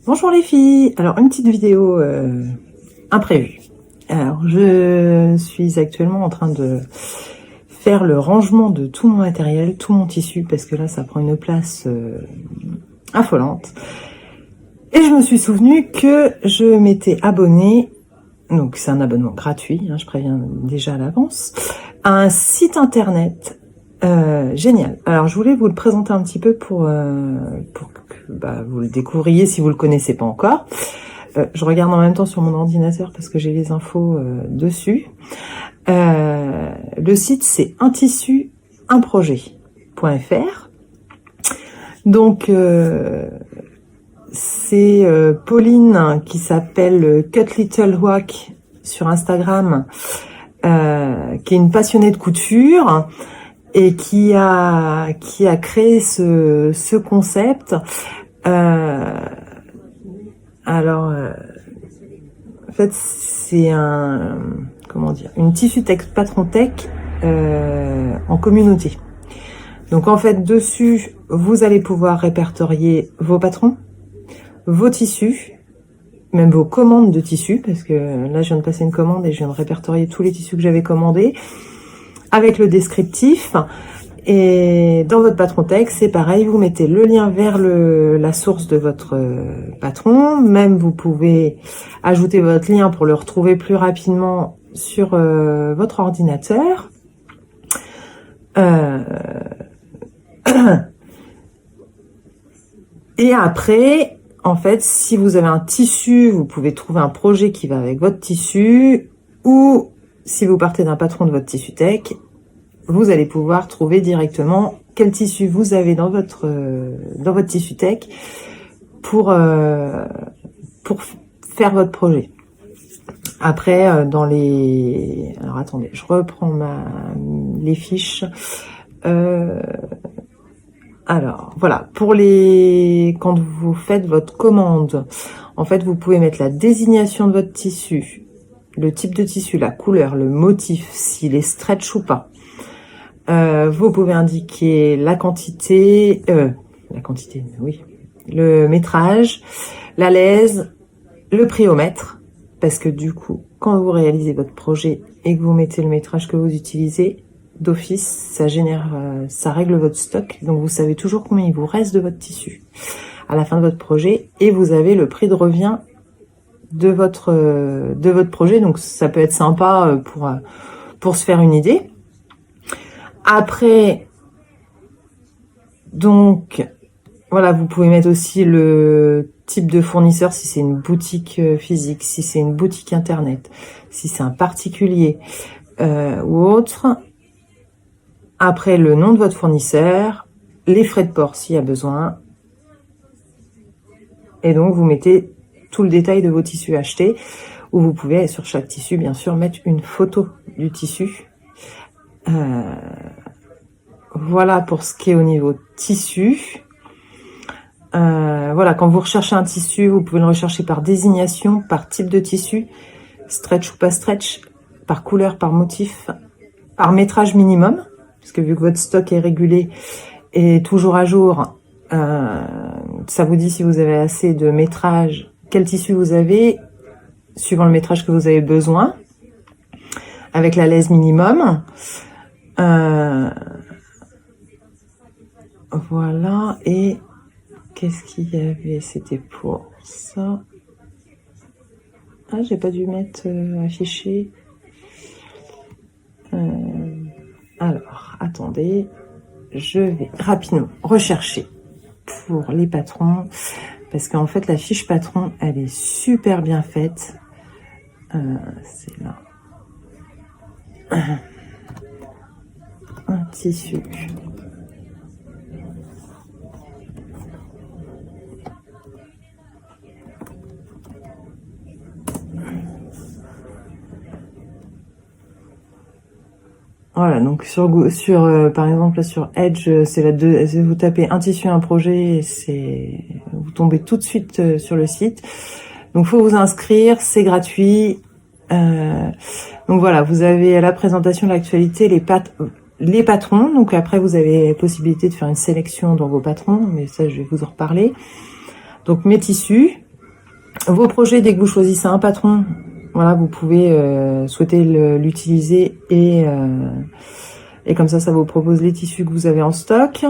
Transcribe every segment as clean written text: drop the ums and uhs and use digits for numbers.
Bonjour les filles, alors une petite vidéo imprévue. Alors je suis actuellement en train de faire le rangement de tout mon matériel, tout mon tissu, parce que là ça prend une place affolante. Et je me suis souvenu que je m'étais abonnée, donc c'est un abonnement gratuit, je préviens déjà à l'avance, à un site internet génial. Alors je voulais vous le présenter un petit peu pour que vous le découvriez si vous le connaissez pas encore. Je regarde en même temps sur mon ordinateur parce que j'ai les infos dessus. Le site c'est untissuunprojet.fr. Donc c'est Pauline qui s'appelle Cut Little Wack sur Instagram, qui est une passionnée de couture et qui a créé ce concept. Alors, en fait, c'est une tissu tech patron tech en communauté. Donc en fait, dessus, vous allez pouvoir répertorier vos patrons, vos tissus, même vos commandes de tissus, parce que là, je viens de passer une commande et je viens de répertorier tous les tissus que j'avais commandés, avec le descriptif. Et dans votre patron texte, c'est pareil, vous mettez le lien vers la source de votre patron. Même vous pouvez ajouter votre lien pour le retrouver plus rapidement sur votre ordinateur. Et après, en fait, si vous avez un tissu, vous pouvez trouver un projet qui va avec votre tissu, ou si vous partez d'un patron de votre tissu tech, vous allez pouvoir trouver directement quel tissu vous avez dans votre tissu tech pour faire votre projet. Après, alors attendez, je reprends les fiches. Alors voilà, quand vous faites votre commande, en fait, vous pouvez mettre la désignation de votre tissu, le type de tissu, la couleur, le motif, s'il est stretch ou pas. Vous pouvez indiquer la quantité, oui, le métrage, la lèse, le prix au mètre, parce que du coup, quand vous réalisez votre projet et que vous mettez le métrage que vous utilisez, d'office, ça règle votre stock, donc vous savez toujours combien il vous reste de votre tissu à la fin de votre projet, et vous avez le prix de revient de votre projet, donc ça peut être sympa pour se faire une idée. Après, donc, voilà, vous pouvez mettre aussi le type de fournisseur, si c'est une boutique physique, si c'est une boutique internet, si c'est un particulier ou autre. Après, le nom de votre fournisseur, les frais de port s'il y a besoin. Et donc, vous mettez tout le détail de vos tissus achetés, où vous pouvez, sur chaque tissu, bien sûr, mettre une photo du tissu. Voilà pour ce qui est au niveau tissu. Voilà, quand vous recherchez un tissu, vous pouvez le rechercher par désignation, par type de tissu, stretch ou pas stretch, par couleur, par motif, par métrage minimum, parce que vu que votre stock est régulé et toujours à jour, ça vous dit si vous avez assez de métrage, quel tissu vous avez, suivant le métrage que vous avez besoin, avec la lèse minimum. Voilà, et qu'est-ce qu'il y avait? C'était pour ça. Ah, j'ai pas dû mettre affiché. Alors, attendez, je vais rapidement rechercher pour les patrons, parce qu'en fait, la fiche patron, elle est super bien faite. C'est là. Un tissu. Voilà, donc sur par exemple là sur Edge, vous tapez un tissu, un projet, vous tombez tout de suite sur le site. Donc faut vous inscrire, c'est gratuit. Donc voilà, vous avez la présentation de l'actualité, les patrons. Donc après vous avez la possibilité de faire une sélection dans vos patrons, mais ça je vais vous en reparler. Donc mes tissus, Vos projets, dès que vous choisissez un patron, voilà, vous pouvez souhaiter l'utiliser et comme ça vous propose les tissus que vous avez en stock.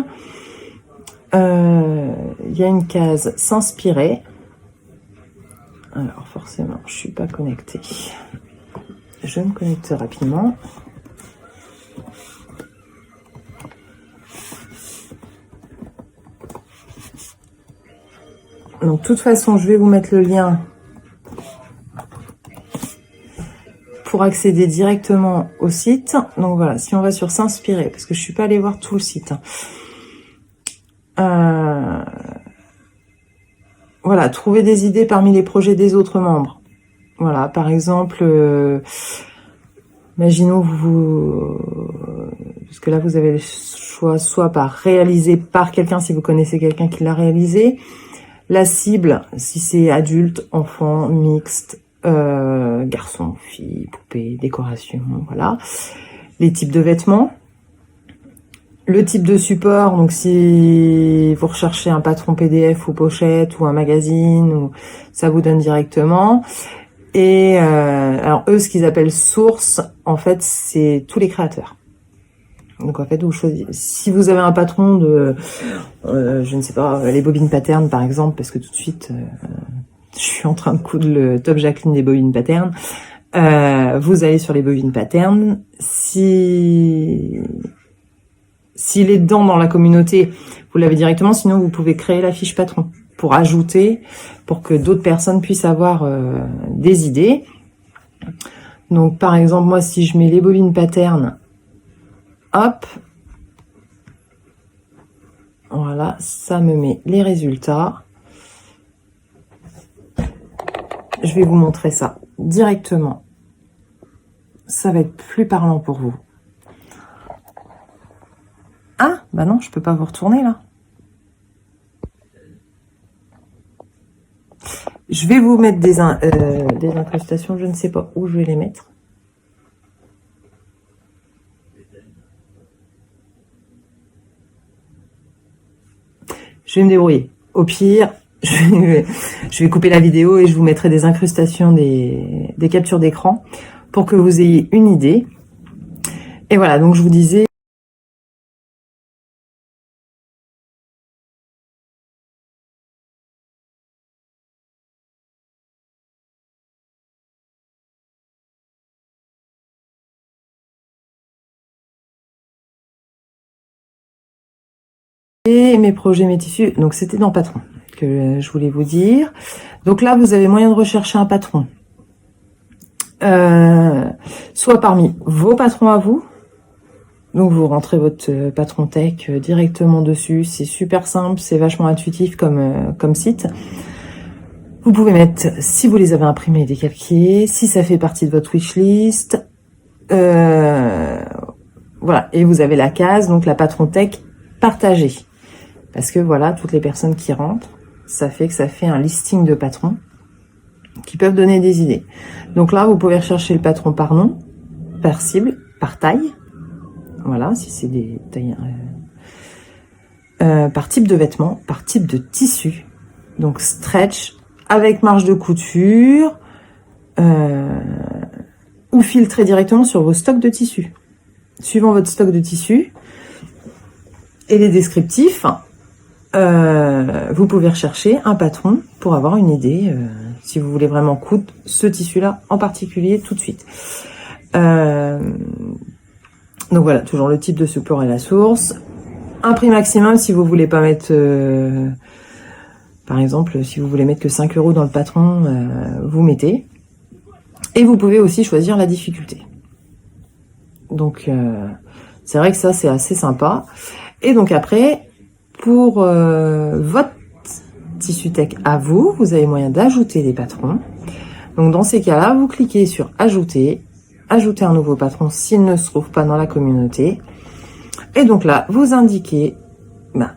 Il y a une case s'inspirer. Alors forcément, je suis pas connectée. Je me connecte rapidement. Donc, de toute façon, je vais vous mettre le lien pour accéder directement au site. Donc voilà, si on va sur s'inspirer, parce que je suis pas allée voir tout le site. Voilà, trouver des idées parmi les projets des autres membres. Voilà, par exemple, imaginons parce que là vous avez le choix soit par réalisé par quelqu'un si vous connaissez quelqu'un qui l'a réalisé. La cible, si c'est adulte, enfant, mixte, garçon, fille, poupée, décoration, voilà. Les types de vêtements. Le type de support, donc si vous recherchez un patron PDF ou pochette ou un magazine, ou ça vous donne directement. Et alors eux, ce qu'ils appellent source, en fait, c'est tous les créateurs. Donc en fait, vous choisissez. Si vous avez un patron de, je ne sais pas, les bobines pattern par exemple, parce que tout de suite, je suis en train de coudre le top Jacqueline des bobines pattern. Vous allez sur les bobines pattern. S'il est dedans dans la communauté, vous l'avez directement. Sinon, vous pouvez créer la fiche patron pour ajouter, pour que d'autres personnes puissent avoir des idées. Donc par exemple, moi, si je mets les bobines pattern, hop, voilà, ça me met les résultats. Je vais vous montrer ça directement. Ça va être plus parlant pour vous. Ah, bah non, je peux pas vous retourner là. Je vais vous mettre des incrustations, je ne sais pas où je vais les mettre. Je vais me débrouiller. Au pire, je vais couper la vidéo et je vous mettrai des incrustations, des captures d'écran pour que vous ayez une idée. Et voilà, donc je vous disais... Et mes projets, mes tissus, donc c'était dans patron que je voulais vous dire. Donc là, vous avez moyen de rechercher un patron. Soit parmi vos patrons à vous. Donc vous rentrez votre patron tech directement dessus. C'est super simple, c'est vachement intuitif comme site. Vous pouvez mettre, si vous les avez imprimés, décalqués, si ça fait partie de votre wishlist. Voilà, et vous avez la case, donc la patron tech partagée. Parce que voilà, toutes les personnes qui rentrent, ça fait un listing de patrons qui peuvent donner des idées. Donc là, vous pouvez rechercher le patron par nom, par cible, par taille. Voilà, si c'est des tailles... par type de vêtements, par type de tissu. Donc stretch, avec marge de couture, ou filtrer directement sur vos stocks de tissus. Suivant votre stock de tissus et les descriptifs, vous pouvez rechercher un patron pour avoir une idée, si vous voulez vraiment coudre ce tissu-là en particulier tout de suite. Donc voilà, toujours le type de support et la source. Un prix maximum si vous voulez pas mettre... par exemple, si vous voulez mettre que 5 € dans le patron, vous mettez. Et vous pouvez aussi choisir la difficulté. Donc, c'est vrai que ça, c'est assez sympa. Et donc après, pour votre tissu tech à vous, vous avez moyen d'ajouter des patrons. Donc dans ces cas-là, vous cliquez sur ajouter, ajouter un nouveau patron s'il ne se trouve pas dans la communauté. Et donc là, vous indiquez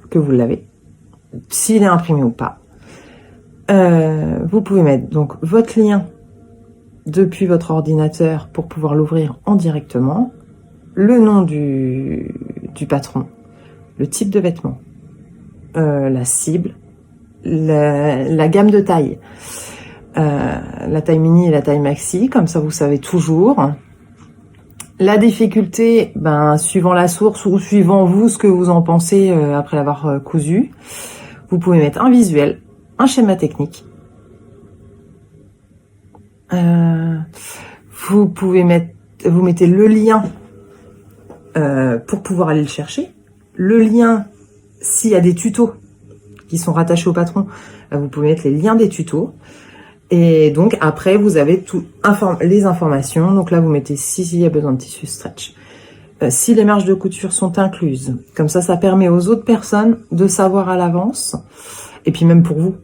que vous l'avez, s'il est imprimé ou pas. Vous pouvez mettre donc votre lien depuis votre ordinateur pour pouvoir l'ouvrir en directement, le nom du patron, le type de vêtement, la cible, la gamme de taille, la taille mini et la taille maxi, comme ça vous savez toujours. La difficulté, suivant la source ou suivant vous, ce que vous en pensez après l'avoir cousu, vous pouvez mettre un visuel, un schéma technique. Vous mettez le lien pour pouvoir aller le chercher. Le lien, s'il y a des tutos qui sont rattachés au patron, vous pouvez mettre les liens des tutos. Et donc après vous avez les informations. Donc là vous mettez s'il y a besoin de tissu stretch, si les marges de couture sont incluses. Comme ça permet aux autres personnes de savoir à l'avance. Et puis même pour vous,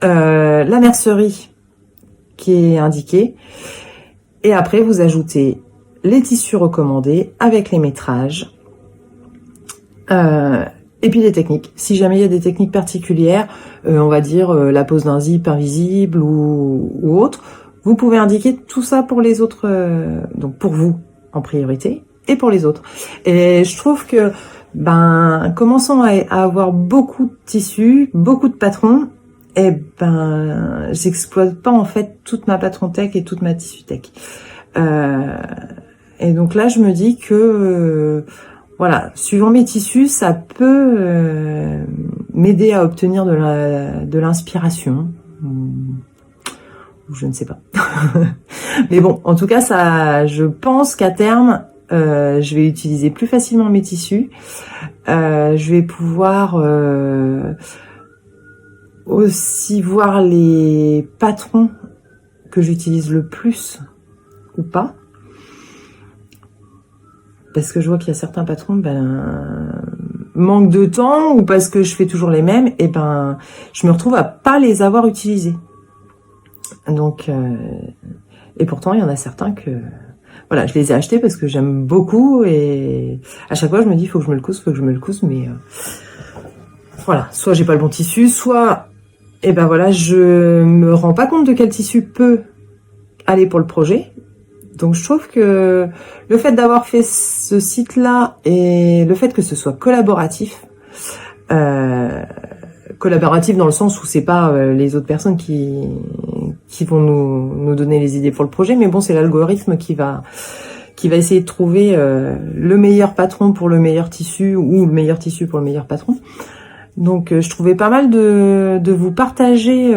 la mercerie qui est indiquée. Et après vous ajoutez les tissus recommandés avec les métrages. Et puis les techniques. Si jamais il y a des techniques particulières, on va dire la pose d'un zip invisible ou autre, vous pouvez indiquer tout ça pour les autres, donc pour vous en priorité et pour les autres. Et je trouve que, commençons à avoir beaucoup de tissus, beaucoup de patrons, et j'exploite pas en fait toute ma patron tech et toute ma tissu tech. Et donc là, je me dis que voilà, suivant mes tissus, ça peut m'aider à obtenir de l'inspiration. Ou je ne sais pas. Mais bon, en tout cas, je pense qu'à terme, je vais utiliser plus facilement mes tissus. Je vais pouvoir aussi voir les patrons que j'utilise le plus ou pas. Parce que je vois qu'il y a certains patrons, manque de temps, ou parce que je fais toujours les mêmes, et je me retrouve à pas les avoir utilisés. Donc, et pourtant, il y en a certains que, voilà, je les ai achetés parce que j'aime beaucoup, et à chaque fois, je me dis, il faut que je me le couse, mais voilà, soit j'ai pas le bon tissu, soit, voilà, je me rends pas compte de quel tissu peut aller pour le projet. Donc je trouve que le fait d'avoir fait ce site-là et le fait que ce soit collaboratif dans le sens où c'est pas les autres personnes qui vont nous donner les idées pour le projet, mais bon, c'est l'algorithme qui va essayer de trouver le meilleur patron pour le meilleur tissu ou le meilleur tissu pour le meilleur patron. Donc je trouvais pas mal de vous partager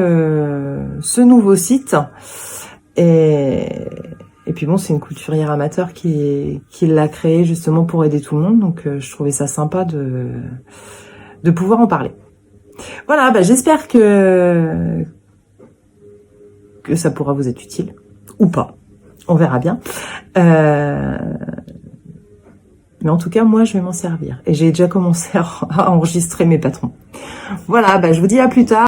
ce nouveau site. Et puis bon, c'est une couturière amateur qui l'a créé justement pour aider tout le monde. Donc je trouvais ça sympa de pouvoir en parler. Voilà, j'espère que ça pourra vous être utile. Ou pas. On verra bien. Mais en tout cas, moi, je vais m'en servir. Et j'ai déjà commencé à enregistrer mes patrons. Voilà, je vous dis à plus tard.